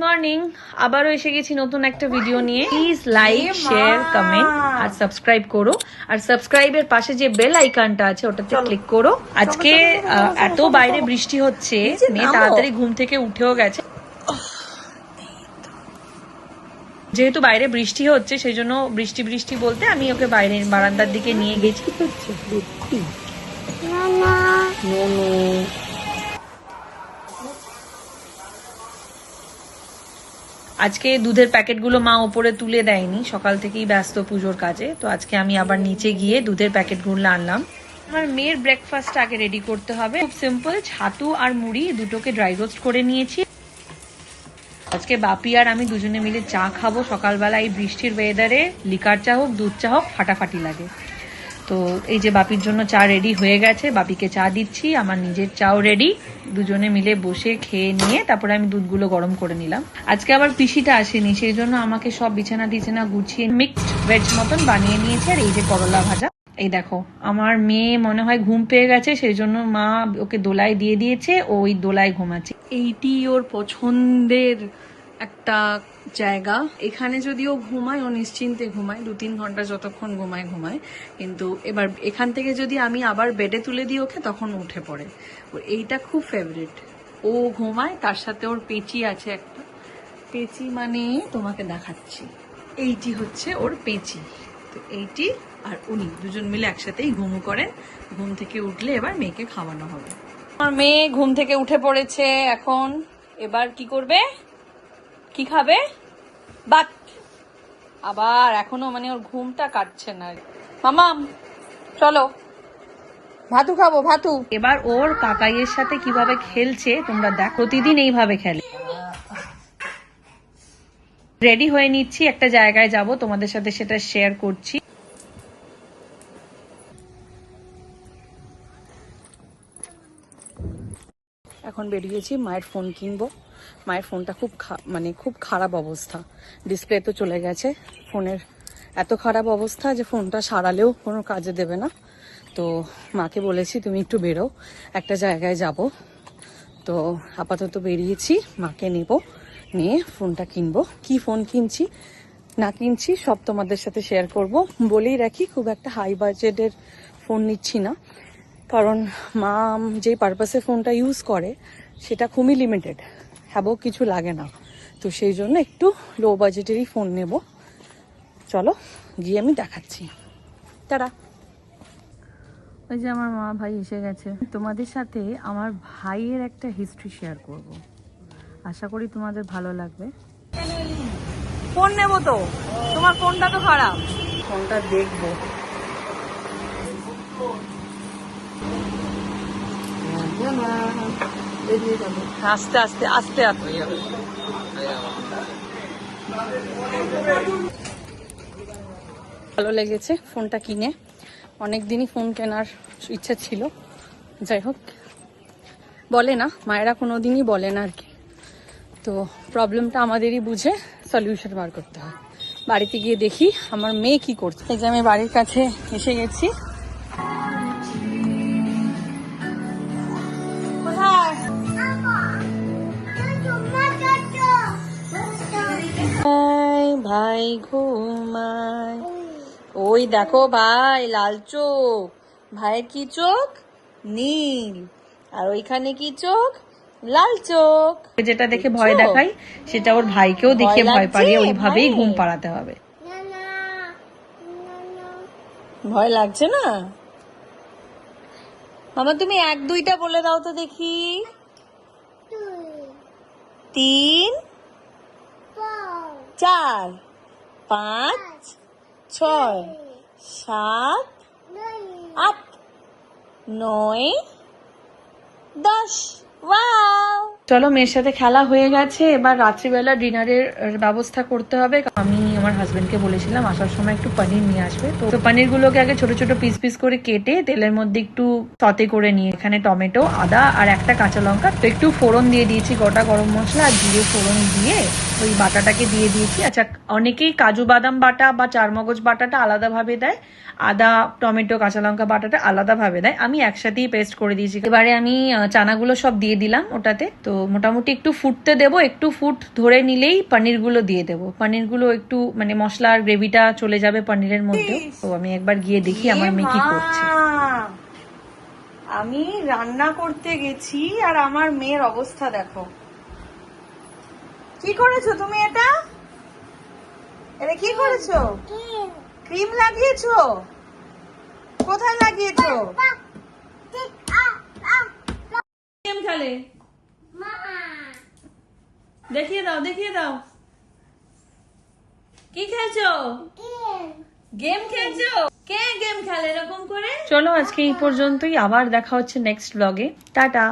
Morning, আবারও এসে গেছি নতুন একটা ভিডিও নিয়ে। প্লিজ লাইক, শেয়ার, কমেন্ট আর সাবস্ক্রাইব করো। আর সাবস্ক্রাইবের পাশে যে বেল আইকনটা আছে ওটাতে ক্লিক করো। আজকে এত বাইরে বৃষ্টি হচ্ছে, মেয়ে তাড়াতাড়ি ঘুম থেকে উঠেও গেছে। যেহেতু বাইরে বৃষ্টি হচ্ছে সেই জন্য বৃষ্টি বৃষ্টি বলতে আমি ওকে বাইরে বারান্দার দিকে নিয়ে গেছি। আজকে দুধের প্যাকেটগুলো মা ওপরে তুলে দেয়নি, সকাল থেকেই ব্যস্ত পুজোর কাজে। তো আজকে আমি আবার নিচে গিয়ে দুধের প্যাকেটগুলো আনলাম। আমার মেয়ের ব্রেকফাস্ট আগে রেডি করতে হবে। খুব সিম্পল, ছাতু আর মুড়ি দুটোকে ড্রাই রোস্ট করে নিয়েছি। আজকে বাপি আর আমি দুজনে মিলে চা খাবো সকালবেলা। এই বৃষ্টির ওয়েদারে লিকার চা হোক দুধ চা হোক ফাটাফাটি লাগে। তো এই যে বাপির জন্য চা রেডি হয়ে গেছে, বাপিকে চা দিচ্ছি, আমার নিজের চাও রেডি। দুজনে মিলে বসে খেয়ে নিয়ে তারপরে আমি দুধগুলো গরম করে নিলাম। আজকে আবার পিসিটা আসেনি, সেই জন্য আমাকে সব বিছানা টিছানা গুছিয়ে মিক্সড ভেজ মতন বানিয়ে নিয়েছে। আর এই যে করলা ভাজা, এই দেখো আমার মেয়ে মনে হয় ঘুম পেয়ে গেছে, সেই জন্য মা ওকে দোলায় দিয়ে দিয়েছে, ওই দোলায় ঘুমাচ্ছে। এইটি ওর পছন্দের একটা জায়গা। এখানে যদিও ঘুমায়, ও নিশ্চিন্তে ঘুমায়, 2-3 ঘন্টা যতক্ষণ ঘুমায়। কিন্তু এবার এখান থেকে যদি আমি আবার বেডে তুলে দিই ওকে, তখন উঠে পড়ে। ওর এইটা খুব ফেভারিট। ও ঘুমায়, তার সাথে ওর পেচি আছে একটা। পেচি মানে তোমাকে দেখাচ্ছি, এইটি হচ্ছে ওর পেচি। তো এইটি আর উনি দুজন মিলে একসাথেই ঘুমু করেন। ঘুম থেকে উঠলে এবার মেয়েকে খাওয়ানো হবে। আমার মেয়ে ঘুম থেকে উঠে পড়েছে এখন। এবার কি করবে, কি খাবে? বাট আবার এখনো মানে ওর ঘুমটা কাটছে না। মামাম চলো ভাতু খাবো, ভাতু। এবার ওর কাকাইয়ের সাথে কিভাবে খেলছে তোমরা দেখো, প্রতিদিন এইভাবে খেলে। রেডি হয়ে নিচ্ছি, একটা জায়গায় যাব, তোমাদের সাথে সেটা শেয়ার করছি। এখন বেরিয়েছি, মায়ের ফোন কিনবো। মায়ের ফোনটা খুব খারাপ অবস্থা, ডিসপ্লে তো চলে গেছে। ফোনের এত খারাপ অবস্থা যে ফোনটা সারালেও কোনো কাজে দেবে না। তো মাকে বলেছি তুমি একটু বেরো, একটা জায়গায় যাব। তো আপাতত বেরিয়েছি, মাকে নেব, নিয়ে ফোনটা কিনবো। কি ফোন কিনছি না কিনছি সব তোমাদের সাথে শেয়ার করব। বলেই রাখি, খুব একটা হাই বাজেটের ফোন নিচ্ছি না, কারণ মা যে পারপাসে ফোনটা ইউজ করে সেটা খুবই লিমিটেড, হ্যাবো কিছু লাগে না। তো সেই জন্য একটু লো বাজেটেরই ফোন নেব। চলো গিয়ে আমি দেখাচ্ছি। তারা ওই যে আমার মা ভাই এসে গেছে। তোমাদের সাথে আমার ভাইয়ের একটা হিস্ট্রি শেয়ার করব, আশা করি তোমাদের ভালো লাগবে। ফোন নেব তো, তোমার ফোনটা তো খারাপ, ফোনটা দেখবো। আস্তে আস্তে আস্তে আস্তে ভালো লেগেছে ফোনটা কিনে। অনেক দিনই ফোন কেনার ইচ্ছা ছিল। যাই হোক, বলে না মায়েরা, কোনোদিনই বলে না আর কি। তো প্রবলেমটা আমাদেরই বুঝে সলিউশন বার করতে হয়। বাড়িতে গিয়ে দেখি আমার মেয়ে কি করছে। এই যে আমি বাড়ির কাছে এসে গেছি। ভাই ঘুমায়, ওই দেখো ভাই লাল চোখ, ভাইয়ের কি চোখ নীল, আর ওইখানে কি চোখ লাল চোখ। যেটা দেখে ভয় দেখাই সেটা ওর ভাইকেও দেখে ভয় পালিয়ে ওইভাবেই ঘুম পাড়াতে হবে। ভয় লাগছে না মামা? তুমি 1-2টা বলে দাও তো দেখি। 3 4 5 6 7 8 9 10। চলো, মেয়ের সাথে খেলা হয়ে গেছে, এবার রাত্রিবেলা ডিনারের ব্যবস্থা করতে হবে। আমি আমার হাজবেন্ডকে বলেছিলাম আসার সময় একটু পনির নিয়ে আসবে। তো পনির গুলোকে আগে ছোট ছোট পিস পিস করে কেটে তেলের মধ্যে একটু সতে করে নিয়ে এখানে টমেটো, আদা আর একটা কাঁচা লঙ্কা তো একটু ফোড়ন দিয়ে দিয়েছি, গোটা গরম মশলা আর জিরে ফোড়ন দিয়ে ওই বাটাটাকে দিয়ে দিয়েছি। আচ্ছা, অনেকেই কাজু বাদাম বাটা বা চারমগজ বাটাটা আলাদাভাবে দেয়, আদা টমেটো কাঁচা লঙ্কা বাটাটা আলাদাভাবে দেয়, আমি একসাথেই পেস্ট করে দিয়েছি। এবারে আমি চানাগুলো সব দিয়ে দিলাম ওটাতে। তো মোটামুটি একটু ফুটতে দেবো, একটু ফুট ধরে নিলেই পনিরগুলো দিয়ে দেবো। পনিরগুলো একটু মানে মশলার গ্রেভিটা চলে যাবে পনিরের মধ্যে। তো আমি একবার গিয়ে দেখি আমার মেয়ে কি করছে। আমি রান্না করতে গেছি আর আমার মেয়ের অবস্থা দেখো। কি করেছো তুমি? এটা এটা কি করেছো? ক্রিম লাগিয়েছো? কোথায় লাগিয়েছো? গেম খেলে, দেখিয়ে দাও, দেখিয়ে দাও। কি খেলছো? গেম খেলছো? কে গেম খেলে এরকম করে? চলো আজকে এই পর্যন্তই, আবার দেখা হচ্ছে নেক্সট ব্লগে। টাটা।